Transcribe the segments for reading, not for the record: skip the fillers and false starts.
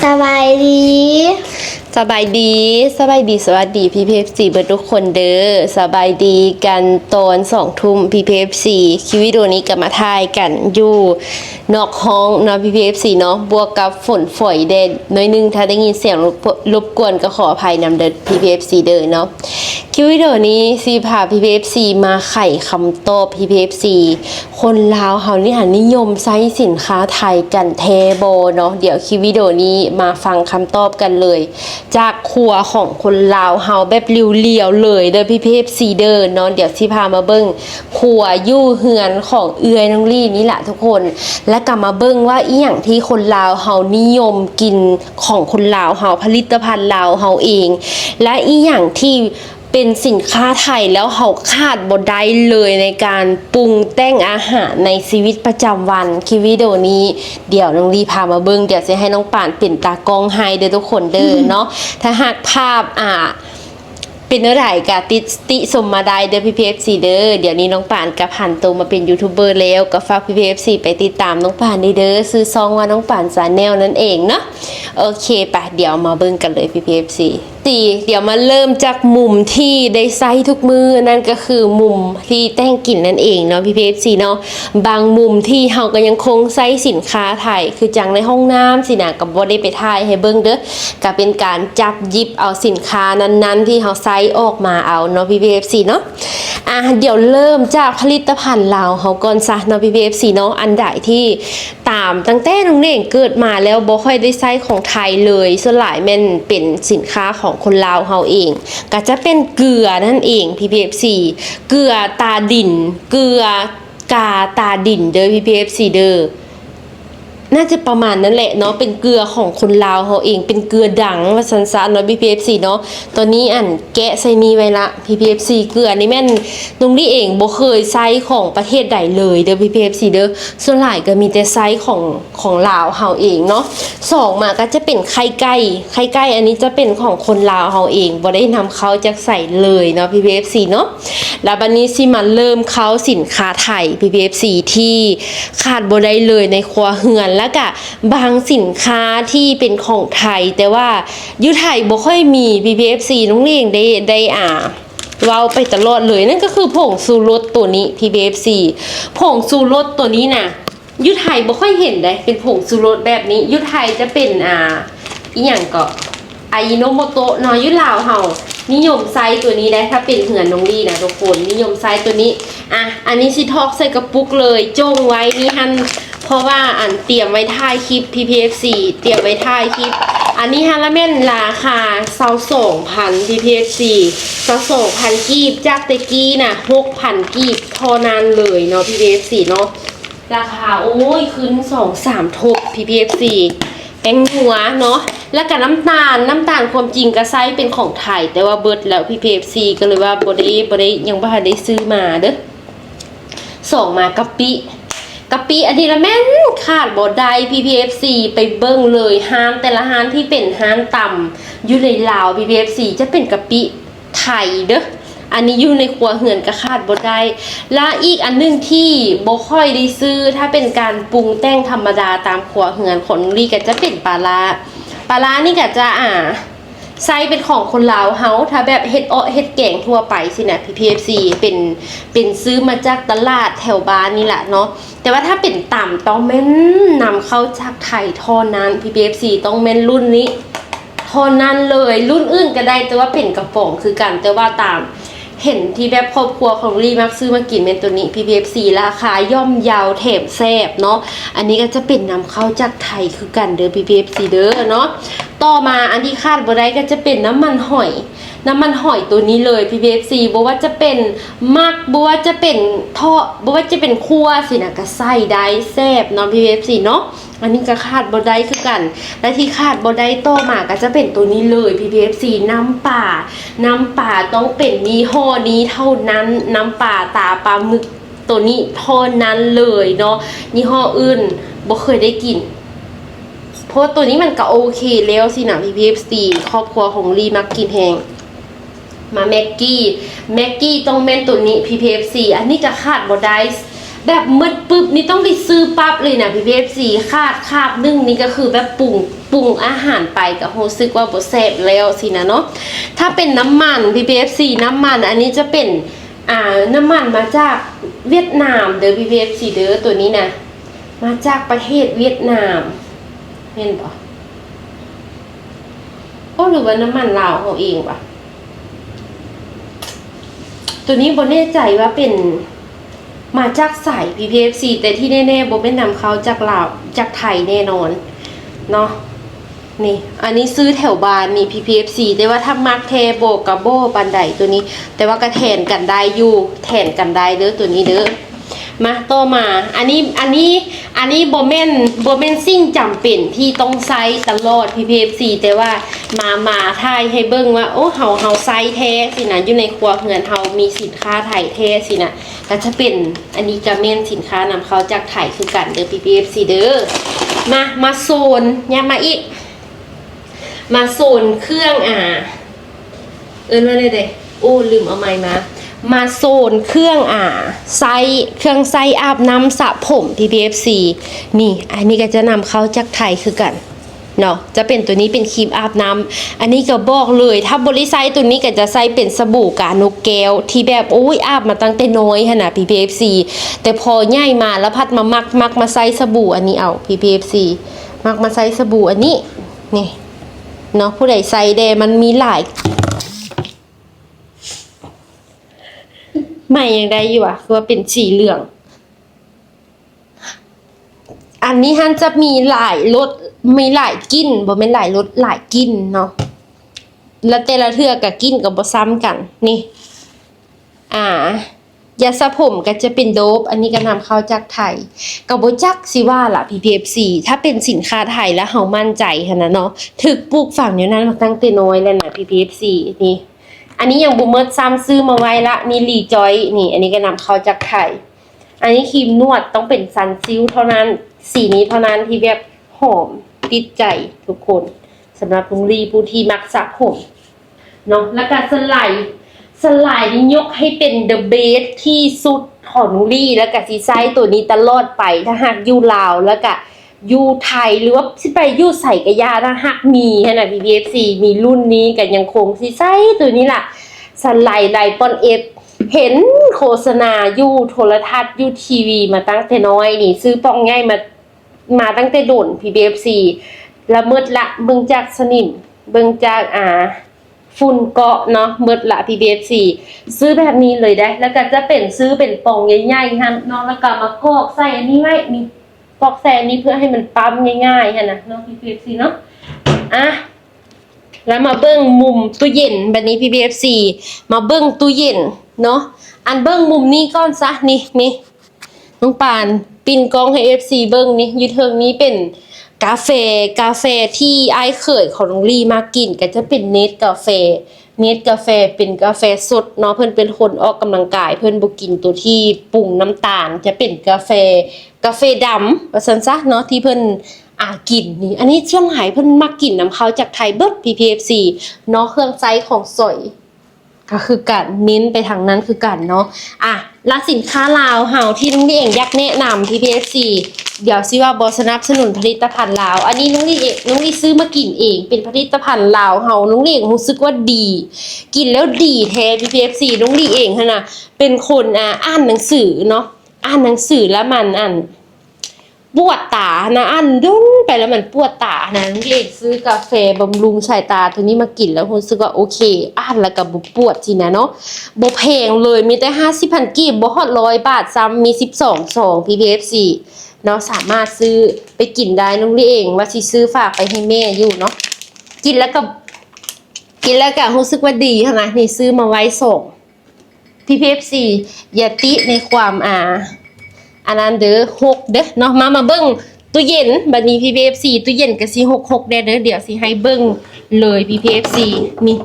สบายดีสบายดีสวัสดีพี่เพฟซีเบิร์ดทุกคนเด้อสบายดีกันตอน20:00พี่เพฟซีคลิปวิดีโอนี้ก็มาถ่ายกันอยู่นอกห้องเนาะพี่เพฟซีเนาะบวกกับฝนฝอยแดดน้อยนึงถ้าได้ยินเสียงรบกวนก็ขออภัยนำเด้อพี่เพฟซีเด้อเนาะคลิปวิดีโอนี้ซีพาพี่เพฟซีมาไขคำตอบพี่เพฟซีคนลาวเฮานี่นิยมใช้สินค้าไทยกันแท้บ่เนาะเดี๋ยวคลิปวิดีโอนี้มาฟังคำตอบกันเลยจากครัวของคนลาวเฮาแบบเรียวๆเลยเด้อพี่เพฟซีเด้อเนาะเดี๋ยวสิพามาเบิ่งครัวยู่เฮือนของเอื้อยน้องลี่นี่แหละทุกคนและก็มาเบิ่งว่าอีหยังที่คนลาวเฮานิยมกินของคนลาวเฮาผลิตภัณฑ์ลาวเฮาเองและอีหยังที่เป็นสินค้าไทยแล้วเขาขาดบ่ได้เลยในการปรุงแต่งอาหารในชีวิตประจำวันคลิปวิดีโอนี้เดี๋ยวน้องลีพามาเบิ่งเดี๋ยวจะให้น้องป่านเป็นตากล้องให้เด้อทุกคนเด้อเนาะถ้าหากภาพเป็นอะไรกะติสมมาได้เด้อพี่พีเอฟซีเด้อเดี๋ยวนี้น้องป่านกับหันตัวมาเป็นยูทูบเบอร์แล้วก็ฝากพี่พีเอฟซีไปติดตามน้องป่านเด้อซื้อซองว่าน้องป่านชาแนลนั่นเองเนาะโอเคปะเดี๋ยวมาเบิ่งกันเลยพี่พีเอฟซีเดี๋ยวมาเริ่มจากมุมที่ได้ใช้ทุกมือนั่นก็คือมุมที่แต่งกลิ่นนั่นเองเนาะพี่พีเอฟซีเนาะบางมุมที่เฮาก็ยังคงใช้สินค้าไทยคือจังในห้องน้ำสินะก็บ่ได้ไปถ่ายให้เบิ่งเด้อก็เป็นการจับหยิบเอาสินค้านั้นๆที่เฮาใช้ออกมาเอาเนาะพี่พีเอฟซีเนาะเดี๋ยวเริ่มจากผลิตภัณฑ์ลาวเฮาก่อนซะเนาะพี่พีเอฟซีเนาะอันใดที่ตามตั้งแต่น้องเน่งเกิดมาแล้วบ่ค่อยได้ใช้ของไทยเลยส่วนหลายแม่นเป็นสินค้าของคนลาวเฮาเองก็จะเป็นเกลือนั่นเองพี่พีเอฟซีเกลือตาดินเกลือกาตาดินเด้อพี่พีเอฟซีเด้อน่าจะประมาณนั้นแหละเนาะเป็นเกลือของคนลาวเขาเองเป็นเกลือดังว่าซันซะเนาะ PPFC เนาะตอนนี้แกะใส่มีไว้ละ PPFC เกลือนี่แม่นตรงนี้เองบ่เคยใช้ของประเทศใดเลยเด้อ PPFC เด้อส่วนหลายก็มีแต่ใช้ของลาวเฮาเองเนาะ2มาก็จะเป็นไข่ไก่อันนี้จะเป็นของคนลาวเฮาเองบ่ได้นำเข้าจากใส่เลยเนาะ PPFC เนาะแล้วบัดนี้สิมาเริ่มเข้าสินค้าไทย PPFC ที่ขาดบ่ได้เลยในครัวเรือนแล้วก็บางสินค้าที่เป็นของไทยแต่ว่าอยู่ไทยบ่ค่อยมี PPFC น้องเลี้ยงได้เว้าไปตลอดเลยนั่นก็คือผงชูรสตัวนี้ PPFC ผงชูรสตัวนี้น่ะอยู่ไทยบ่ค่อยเห็นได้เป็นผงชูรสแบบนี้อยู่ไทยจะเป็นอีหยังก็อายิโนโมโตะเนาะอยู่ลาวเฮานิยมไซส์ตัวนี้ได้ถ้าเป็นเหือนน้องลี่นะทุกคนนิยมไซส์ตัวนี้อันนี้สิทอกใส่กระปุกเลยจ้งไว้นี่หั่นเพราะว่าเตรียมไว้ถ่ายคลิป PPFC เตรียมไว้ถ่ายคลิปอันนี้ฮะละแม่นราคา22,000 PPFC 22,000กีบจากตะกี้น่ะ 6,000 กีบเท่านั้นเลยเนาะ PPFC เนาะราคาโอ้ยขึ้น 2-3 ทบ PPFC แป้งหัวเนาะแล้วก็น้ำตาลความจริงก็ไซส์เป็นของไทยแต่ว่าเบิดแล้ว PPFC ก็เลยว่าบ่ได้ยังบ่ทันได้ซื้อมาเด้อ2มากะปิอันนี้ละแม่นขาดบ่ได้ PPFC ไปเบิ่งเลยห้างแต่ละห้างที่เป็นห้างต่ำอยู่ในลาว PPFC จะเป็นกะปิไทยเด้ออันนี้อยู่ในครัวเรือนก็ขาดบ่ได้และอีกอันนึงที่บ่ค่อยได้ซื้อถ้าเป็นการปรุงแต่งธรรมดาตามครัวเรือนของลี่ก็จะเป็นปลาร้านี่ก็จะไซส์เป็นของคนลาวเฮาถ้าแบบเฮ็ดแกงทั่วไปสินะ PPFC เป็นซื้อมาจากตลาดแถวบ้านนี่แหละเนาะแต่ว่าถ้าเป็นต่ำต้องแม่นนำเข้าจากไทยเท่านั้น PPFC ต้องแม่นรุ่นนี้เท่านั้นเลยรุ่นอื่นก็ได้แต่ว่าเป็นกระป๋องคือกันแต่ว่าตามเห็นที่แบบครอบครัวของลี่มักซื้อมากินเป็นตัวนี้ PPFC ราคาย่อมเยาแถมแซ่บเนาะอันนี้ก็จะเป็นนำเข้าจากไทยคือกันเด้อ PPFC เด้อเนาะต่อมาอันที่คาดบ่ได้ก็จะเป็นน้ำมันหอยตัวนี้เลย PPFC บ่ว่าจะเป็นบ่ว่าจะเป็นบ่ว่าจะเป็นคั่วสินะก็ใส่ได้แซ่บเนาะ PPFC เนาะอันนี้ก็ขาดบ่ได้คือกันและที่ขาดบ่ได้ต่อมาก็จะเป็นตัวนี้เลย PPFC น้ำป่าต้องเป็นยี่ห้อนี้เท่านั้นน้ำป่าตาปลาหมึกตัวนี้เท่านั้นเลยเนาะยี่ห้ออื่นบ่เคยได้กินเพราะตัวนี้มันก็โอเคแล้วสินะ PPFC ครอบครัวของลีมักกินแฮงมาแม็กกี้ต้องแม่นตัวนี้ PPFC อันนี้ก็ขาดบ่ได้ แบบมืดปึ๊บนี่ต้องไปซื้อปั๊บเลยนะพี่เอฟซีคาบนึ่งนี่ก็คือแบบปรุงอาหารไปกับรู้สึกว่าบ่แซ่บแล้วสินะเนาะถ้าเป็นน้ำมันพี่เอฟซีน้ำมันอันนี้จะเป็นน้ำมันมาจากเวียดนามเด้อพี่เอฟซีเด้อตัวนี้นะมาจากประเทศเวียดนามเห็นปะหรือว่าน้ำมันลาวเขาเองปะตัวนี้บ่แน่ใจว่าเป็นมาจากสาย PPFC แต่ที่แน่ๆบ่เป็นนำเข้าจากลาวจากไทยแน่นอนเนาะนี่อันนี้ซื้อแถวบ้านนี่ PPFC แต่ว่าถ้ามักแทโบกับโบปันใดตัวนี้แต่ว่าก็แทนกันได้อยู่แทนกันได้เด้อตัวนี้เด้อมาต่อมาอันนี้โบเมนสิ่งจำเป็นที่ต้องใช้ตลอด PPFC แต่ว่ามาถ่ายให้เบิ่งว่าโอ้เฮาใช้แท้สินะอยู่ในครัวเรือนเฮามีสินค้าไทยแท้สินะก็จะเป็นอันนี้ก็แม่นสินค้านำเข้าจากไทยคือกันเด้อ PPFC เด้อมาโซนเนี่ยมาอีกมาโซนเครื่องว่าเลยเด้โอ้ลืมเอาไม้มาโซนเครื่องเครื่องไซอาบน้ำสระผม PPFC นี่อันนี้ก็จะนำเข้าจากไทยคือกันเนาะจะเป็นตัวนี้เป็นครีมอาบน้ำอันนี้ก็บอกเลยถ้าบริไซตัวนี้ก็จะใส่เป็นสบู่กานกแก้วที่แบบโอ้ยอาบมาตั้งแต่น้อยขนาด PPFC แต่พอใหญ่มาแล้วพัดมามักมาใส่สบู่อันนี้เอา PPFC มักมาใส่สบู่อันนี้นี่เนาะผู้ใดใส่แดมันมีหลายไม่ยังได้อยู่คือว่าเป็นสีเหลืองอันนี้ฮันจะมีหลายรสมีหลายกลิ่นบ่แม่นหลายรสหลายกลิ่นเนาะแล้วแต่ละเทื่อกับกลิ่นก็บ่ซ้ำกันนี่ยาสระผมก็จะเป็นโดบอันนี้ก็นำเข้าจากไทยก็บ่จักสิว่าล่ะ PPFC ถ้าเป็นสินค้าไทยแล้วเฮามั่นใจหั่นน่ะเนาะถึกปลูกฝังอยู่นั้นมาตั้งแต่น้อยแล้วน่ะ PPFC นี่อันนี้ยังบ่หมดซ้ำซื้อมาไว้ละนี่รีจอยนี่อันนี้ก็นำเข้าจากไทยอันนี้ครีมนวดต้องเป็นซันซิลเท่านั้นสีนี้เท่านั้นที่แบบหอมติดใจทุกคนสำหรับลุงลีผู้ที่มักสระผมเนาะแล้วก็สไลด์นี่ยกให้เป็นเดอะเบสที่สุดของลุงลีแล้วก็สิใช้ตัวนี้ตลอดไปถ้าหากอยู่ลาวแล้วก็อยู่ไทยหรือว่าสิไปอยู่ใส่กระยาถ้าหากมีขนาด PPFC มีรุ่นนี้กันยังคงสิใช้ตัวนี้ล่ะสไลด์ไลปอนเอฟเห็นโฆษณาอยู่โทรทัศน์อยู่ทีวีมาตั้งแต่น้อยนี่ซื้อปองง่ายมาตั้งแต่โดน PPFC ละเมิดละเบิ่งจากสนิมเบิ่งจากฝุ่นเกาะเนาะเมิดละ PPFC ซื้อแบบนี้เลยได้แล้วก็จะเป็นซื้อเป็นปองใหญ่ๆฮะเนาะแล้วก็มากอกใส่อันนี้ไว้นี่กอกใส่อันนี้เพื่อให้มันปั๊มง่ายๆฮะนะเนาะ PPFC เนาะแล้วมาเบิ่งมุมตู้เย็นแบบนี้ PPFC มาเบิ่งตู้เย็นเนาะอันเบิ่งมุมนี้ก่อนซะนี่น้องปานปิ่นกล้องให้ FC เบิ่งนี่อยู่เทิงนี้เป็นกาแฟที่อ้ายเคยของน้องลี่มากินก็จะเป็นเนสกาแฟเป็นกาแฟสดเนาะเพิ่นเป็นคนออกกำลังกายเพิ่นบ่กินตัวที่ปรุงน้ำตาลจะเป็นกาแฟดำว่าซั่นซะเนาะที่เพิ่นกินนี่อันนี้ช่วงหายเพิ่นมากินนำเข้าจากไทยเบิด PPFC เนาะเครื่องไซส์ของสอยก็คือการเน้นไปทางนั้นคือกันเนาะและสินค้าลาวเฮาที่น้องลี่เองอยากแนะนำ PPFC เดี๋ยวสิว่าบ่สนับสนุนผลิตภัณฑ์ลาวอันนี้น้องลี่ซื้อมากินเองเป็นผลิตภัณฑ์ลาวเฮาน้องลี่รู้สึกว่าดีกินแล้วดีแท้ PPFC น้องลี่เองหั่นน่ะเป็นคนอ่านหนังสือเนาะอ่านหนังสือแล้วมันปวดตานะดุ้งไปแล้วมันปวดตานะน้องลี่ซื้อกาแฟบำรุงสายตาตัวนี้มากินแล้วรู้สึกว่าโอเคอ่านแล้วก็บ่ปวดสินะเนาะบ่แพงเลยมีแต่50,000กีบบ่ฮอด100 บาทซ้ำมี12ซอง PPFC เนาะสามารถซื้อไปกินได้น้องลี่เองว่าสิซื้อฝากไปให้แม่อยู่เนาะกินแล้วก็รู้สึกว่าดีค่ะนะนี่ซื้อมาไว้ส่ง PPFC อย่าติในความอันนั้นเด้อ6เด้อเนาะมาเบิ่งตู้เย็นบัดนี้ PPFC ตู้เย็นก็สิ66เด้อเดี๋ยวสิให้เบิ่งเลย PPFC นี่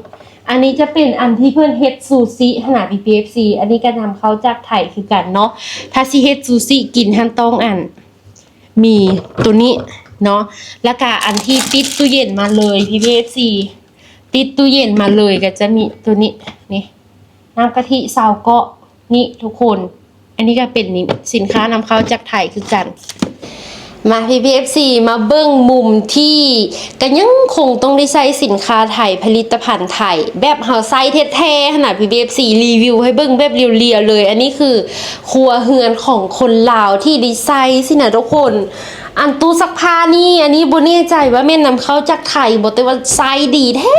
อันนี้จะเป็นอันที่เพิ่นเฮ็ดซูชิขนาด PPFC อันนี้ก็นำเข้าจากไทยคือกันเนาะถ้าสิเฮ็ดซูชิกินหั่นต้องมีตัวนี้เนาะแล้วก็อันที่ติดตู้เย็นมาเลย PPFC ติดตู้เย็นมาเลยก็จะมีตัวนี้นี่น้ำกะทิซาวเกาะนี่ทุกคน อันนี้ก็เป็นสินค้านำเข้าจากไทยคือกัน มา PPFC มาเบิ้งมุมที่ก็ยังคงต้องได้ใช้สินค้าไทยผลิตภัณฑ์ไทยแบบเฮาไซส์แท้ๆขนาด PPFC รีวิวให้เบิ้งแบบเรียวๆเลย อันนี้คือครัวเฮือนของคนลาวที่ดีไซน์สินะทุกคนอันตู้ซักผ้านี่อันนี้บ่แน่ใจว่าแม่นนำเข้าจากไทยบ่แต่ว่าไซส์ดีแท้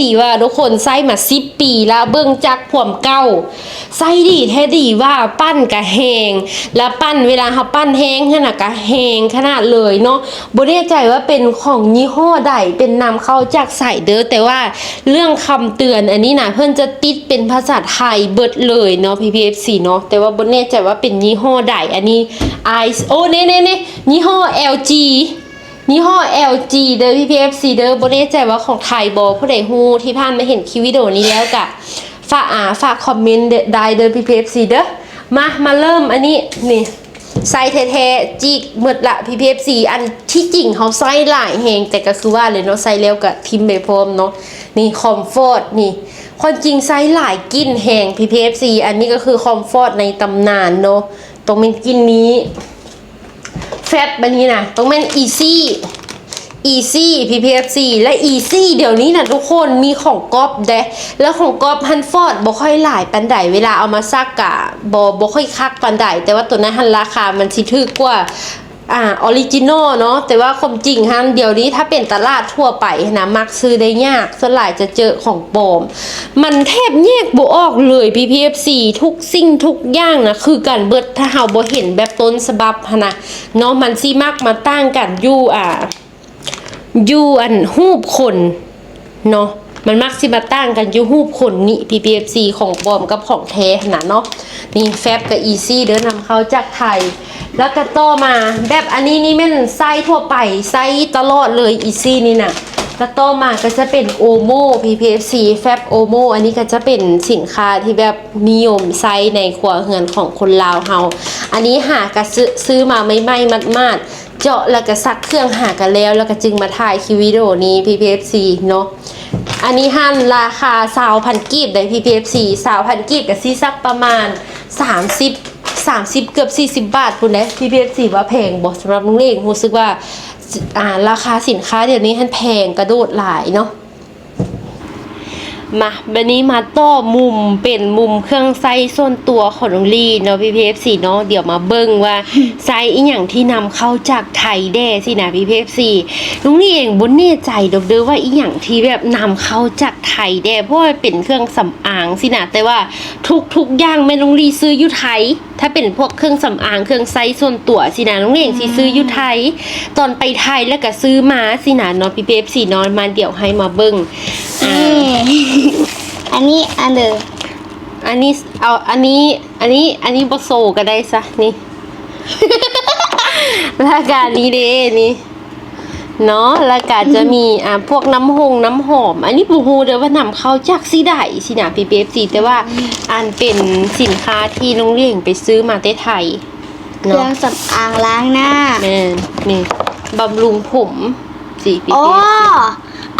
ดีว่าทุกคนไซส์มา10 ปีแล้วเบิ่งจากผวมเก่าไซส์ดีแท้ดีว่าปั้นกะแหงแล้วปั้นเวลาเฮาปั้นแห้งขนาดกะแหงขนาดเลยเนาะบ่แน่ใจว่าเป็นของยี่ห้อใดเป็นนำเข้าจากไสเด้อแต่ว่าเรื่องคำเตือนอันนี้นะเพิ่นจะติดเป็นภาษาไทยเบิดเลยเนาะ PPFC เนาะแต่ว่าบ่แน่ใจว่าเป็นยี่ห้อใดอันนี้ โอ้เน่ๆๆยี่ห้อ LG ยี่ห้อ LG เด้อ PPFC เด้อบ่แน่ใจว่าของไทยบ่ผู้ใดฮู้ที่ผ่านมาเห็นคลิปวิดีโอนี้แล้วก็ฝากคอมเมนต์ได้เด้อ PPFC เด้อมาเริ่มอันนี้นี่ไซส์แท้ๆจิกหมดละ PPFC อันที่จริงเขาไซส์หลายแฮงแต่ก็คือว่าเลยเนาะไซส์แล้วก็ทิมไปพร้อมเนาะนี่คอมฟอร์ตนี่ความจริงไซส์หลายกินแฮง PPFC อันนี้ก็คือคอมฟอร์ตในตำนานเนาะตรงเป็นกินนี้แฟบบันนี้นะต้องเป็น easy PPFC และ easy เดี๋ยวนี้นะทุกคนมีของก๊อปเด้แล้วของก๊อปฮันฟอร์ดบ่ค่อยหลายปันใดเวลาเอามาซักกะบ่ค่อยคักปันใดแต่ว่าตัวนั้นฮันราคามันสิถูกกว่าออริจินอลเนาะแต่ว่าความจริงฮันเดี๋ยวนี้ถ้าเป็นตลาดทั่วไปนะมักซื้อได้ยากส่วนหลายจะเจอของปลอมมันแทบแยกบ่ออกเลย PPFC ทุกสิ่งทุกอย่างนะคือกันเบิดถ้าเฮาบ่เห็นแบบต้นฉบับนะเนาะมันสิมักมาตั้งกันอยู่อันรูปคนเนาะมันมักสิมาตั้งกันอยู่รูปคนนี่ PPFC ของปลอมกับของแท้นะเนาะนี่แฟบกับ easy เดินนำเข้าจากไทยแล้วก็ต่อมาแบบอันนี้นี่แม่นไซส์ทั่วไปไซส์ตลอดเลย easy นี่นะแล้วต่อมาก็จะเป็นโอโม PPFC แฟบโอโมอันนี้ก็จะเป็นสินค้าที่แบบนิยมไซส์ในครัวเรือนของคนลาวเฮาอันนี้หากระซื้อมาไม่มัดเจาะแล้วก็ซักเครื่องหากันแล้วก็จึงมาถ่ายคลิปวิดีโอนี้ PPFC เนาะอันนี้หั่นราคา20,000กีบได้ PPFC 20,000กีบกับซีซักประมาณ30เกือบ40 บาทพุ่นเด้ PPFC ว่าแพงบ่สำหรับลุงเองรู้สึกว่าราคาสินค้าเดี๋ยวนี้หั่นแพงกระโดดหลายเนาะมาบันนี้มาต่อมุมเป็นมุมเครื่องไซส์ส่วนตัวของน้องลีเนาะ PPFC เนาะเดี๋ยวมาเบิ่งว่าไซส์อีหยังที่นำเข้าจากไทยแด้สินะ PPFC น้องลีเองบ่แน่ใจดอกเด้อว่าอีหยังที่แบบนำเข้าจากไทยแด้เพราะว่าเป็นเครื่องสำอางสินะแต่ว่าทุกอย่างแม่น้องลีซื้ออยู่ไทยถ้าเป็นพวกเครื่องสำอางเครื่องไซส์ส่วนตัวสินะน้องลีเองสิซื้ออยู่ไทยตอนไปไทยแล้วก็ซื้อมาสินะเนาะ PPFC เนาะมาเดี๋ยวให้มาเบิ่งอันนี้อันเดิมอันนี้บ่โซก็ได้ซะนี่ รายการนี้เด้นี่เนาะรายการจะมีพวกน้ำหอมอันนี้บ่ฮู้เด้อว่านำเข้าจากสิได้สินะ PPFC แต่ว่าอันเป็นสินค้าที่น้องเลี้ยงไปซื้อมาแต่ไทยเครื่องสำอางล้างหน้าแม่นี่บำรุงผมสิ PPFC อ๋อ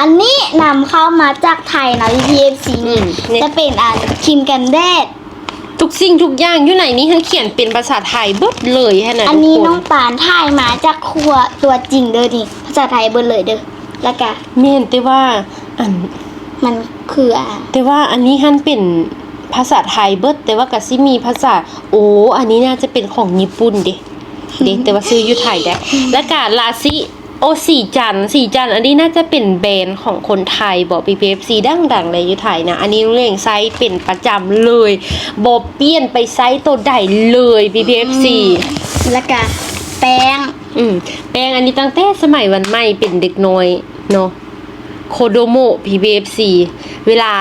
อันนี้นำเข้ามาจากไทยนะ PPFC จะเป็นครีมกันแดดทุกสิ่งทุกอย่างอยู่ไหนนี้ทั้งเขียนเป็นภาษาไทยเบิดเลยฮะนะอันนี้น้องปานถ่ายมาจากครัวตัวจริงเด้อนี่ภาษาไทยเบิดเลยเด้อแล้วก็แม่นแต่ว่ามันคือแต่ว่าอันนี้ฮั่นเป็นภาษาไทยเบิดแต่ว่าก็สิมีภาษาอันนี้น่าจะเป็นของญี่ปุ่นเด้แต่ว่าซื้ออยู่ไทยได้แล้วก็ลาซิสีจันอันนี้น่าจะเป็นแบรนด์ของคนไทยบอก PPFC ดังๆเลยอยู่ไทยนะอันนี้เรื่องไซส์เป็นประจำเลยบอกเปลี่ยนไปไซส์ตัวใดเลย PPFC แล้วก็แป้งอันนี้ตั้งแต่สมัยวันใหม่เป็นเด็กน้อยเนาะโคโดโม PPFC เวลา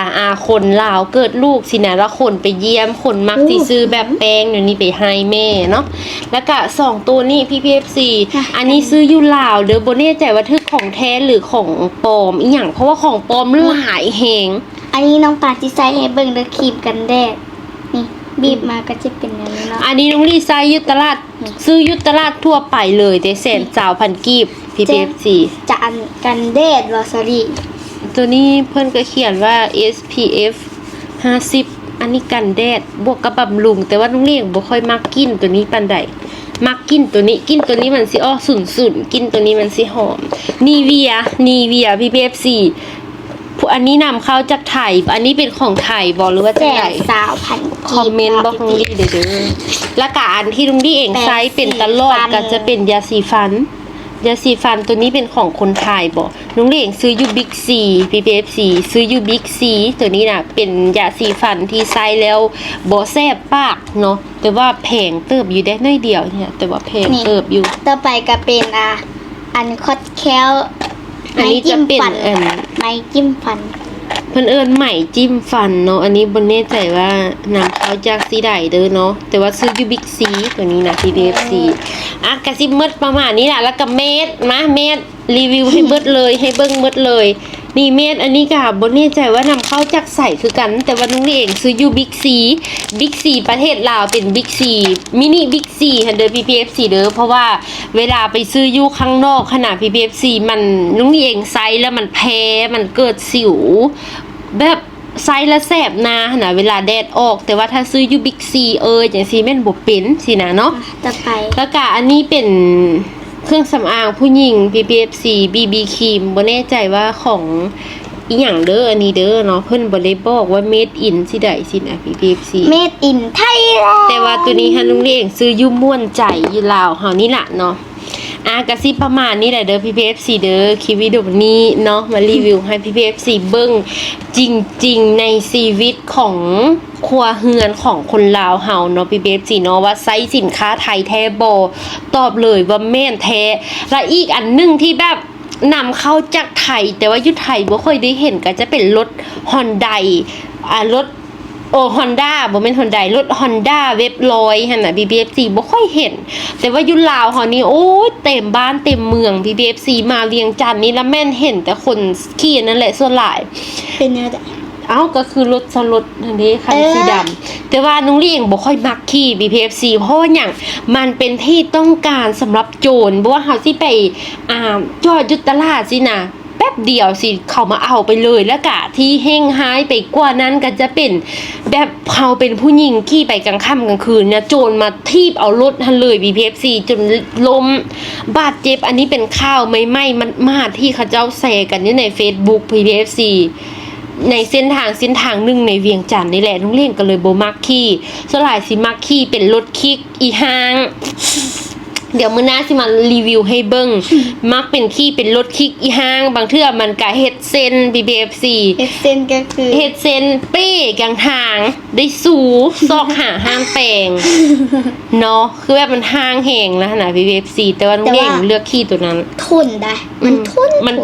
คนลาวเกิดลูกสินะแล้วคนไปเยี่ยมคนมักสิซื้อแบบแป้งเดี๋ยวนี้ไปให้แม่เนาะแล้วก็2ตัวนี้ PPFC อันนี้ซื้ออยู่ลาวเด้อบ่แน่ใจว่าทึกของแท้หรือของปลอมอีหยังเพราะว่าของปลอมหลายแฮงอันนี้น้องปาสิใส่ให้เบิ่งเด้อครีมกันแดดนี่บีบมาก็จะเป็นอย่างนี้เนาะอันนี้น้องลีไซอยู่ตลาดซื้ออยู่ตลาดทั่วไปเลยแต่120,000กีบ PPFC จะอันกันแดดวาซาบิตัวนี้เพิ่นก็เขียนว่า SPF 50 อันนี้กันแดดบวกกับบำรุงแต่ว่าน้องเลี้ยงบ่ค่อยมักกินตัวนี้ปานใดมักกินตัวนี้มันสิอ้อสุนกินตัวนี้มันสิหอมนีเวีย PPFC อันนี้นำเข้าจากไทยอันนี้เป็นของไทยบ่หรือว่า แจ จากไหน ก3,000 คอมเมนต์บอกน้องดีเด้อแล้วก็อันที่น้องดีเองใช้เป็นตลอดก็จะเป็นยาสีฟันตัวนี้เป็นของคนไทยบ่น้องเลี้ยงซื้ออยู่บิ๊กซี PPFC ซื้ออยู่บิ๊กซีตัวนี้น่ะเป็นยาสีฟันที่ใช้แล้วบ่แสบปากเนาะแต่ว่าแพงเติบอยู่ได้น้อยเดียวเนี่ยแต่ว่าแพงเติบอยู่ ต่อไปก็เป็นอันคอดแคล อันนี้จะเป็นไม้จิ้มฟัน เพิ่นเอิ้นใหม่จิ้มฟันเนาะอันนี้บ่แน่ใจว่านำเข้าจากสีใดเด้อเนาะแต่ว่าซื้ออยู่บิ๊กซีตัวนี้นะ PPFC กระซิบหมดประมาณนี้ล่ะแล้วก็เม็ดรีวิวให้เบิดเลยให้เบิ่งเบิดเลยนี่เม็ดอันนี้ก็บ่แน่ใจว่านำเข้าจากใส่คือกันแต่ว่าน้องเองซื้ออยู่บิ๊กซีประเทศลาวเป็นบิ๊กซีมินิบิ๊กซีเด้อ PPFC เด้อเพราะว่าเวลาไปซื้ออยู่ข้างนอกขนาด PPFC มันน้องเองไซส์แล้วมันแพ้มันเกิดสิวแบบไซส์ละแสบนาขนาดเวลาแดดออกแต่ว่าถ้าซื้ออยู่บิ๊กซีจังซี่แม่นบ่เป็นสินะเนาะ ต่อไป แล้วก็อันนี้เป็นเครื่องสำอางผู้หญิง PPFC BB ครีมบ่แน่ใจว่าของอีหยังเด้ออันนี้เด้อเนาะเพิ่นบ่ได้บอกว่า made in สิใดสินะ PPFC Made in Thailand แต่ว่าตัวนี้ฮะลุงเลี้ยงซื้ออยู่ม่วนใจอยู่ลาวเฮานี่ล่ะเนาะกะสิประมาณนี้แหละเด้อ PPFC เด้อคลิปวิดีโอนี้เนาะมารีวิวให้ PPFC เบิ่งจริงๆในชีวิตของครัวเรือนของคนลาวเฮาเนาะ PPFC เนาะว่าไซส์สินค้าไทยแท้บ่ตอบเลยว่าแม่นแท้และอีกอันหนึงที่แบบนำเข้าจากไทยแต่ว่าอยู่ไทยบ่ค่อยได้เห็นก็จะเป็นรถ Honda รถHonda บ่แม่น Honda รถ Honda เว็บ100หั่นน่ะ PPFC บ่ค่อยเห็นแต่ว่าอยู่ลาวเฮานี่โอ้ยเต็มบ้านเต็มเมือง PPFC มาเวียงจันทน์นี่ละแม่นเห็นแต่คนขี่นั่นแหละส่วนหลาย เป็นยังไง ก็คือรถสลดอันนี้คันสีดำแต่ว่าน้องเลี้ยงบ่ค่อยมักขี่ BPFC เพราะว่าอย่างมันเป็นที่ต้องการสำหรับโจรเพราะว่าเฮาสิไปจอดอยู่ตลาดสินะแป๊บเดียวสิเขามาเอาไปเลยแล้วก็ที่เฮงหายไปกว่านั้นก็จะเป็นแบบเฮาเป็นผู้หญิงขี่ไปกลางค่ำกลางคืนเนี่ยโจรมาทีบเอารถหันเลย BPFC จนล้มบาดเจ็บอันนี้เป็นข่าวไหม้มันมาที่เขาเจ้าแชร์กันอยู่ใน Facebook BPFCในเส้นทางหนึ่งในเวียงจันทน์นี่แหละน้องเลี้ยงก็เลยบ่มักขี่สลายสิมักขี่เป็นรถคิกอีห้างเดี๋ยวมื้อหน้าสิมารีวิวให้เบิ่งมักเป็นขี่เป็นรถคิกอีห้างบางเทื่อมันก็เฮ็ดเส้น BPFC เฮ็ดเส้นก็คือ เฮ็ดเส้นเป้กลางทางได้สูซอกหาห้างแปลงเนาะคือแบบมันห้างแหงแล้วนะ BPFC แต่ว่าน้องเลี้ยงเลือกขี่ตัวนั้น ทนได้มัน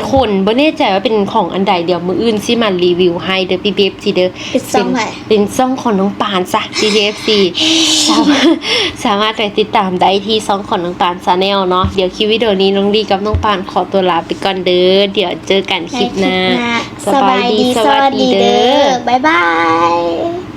ทนบ่แน่ใจว่าเป็นของอันใดเดี๋ยวมื้ออื่นสิมารีวิวให้เด้อ PPFC เด้อเป็นซ่องของน้องปานจ้ะ PPFC สามารถไปติดตามได้ที่ซ่องของน้องปาน Channel เนาะเดี๋ยวคลิปวิดีโอนี้น้องดีกับน้องปานขอตัวลาไปก่อนเด้อเดี๋ยวเจอกันคลิปหน้าสบายดีสวัสดีเด้อบ๊ายบาย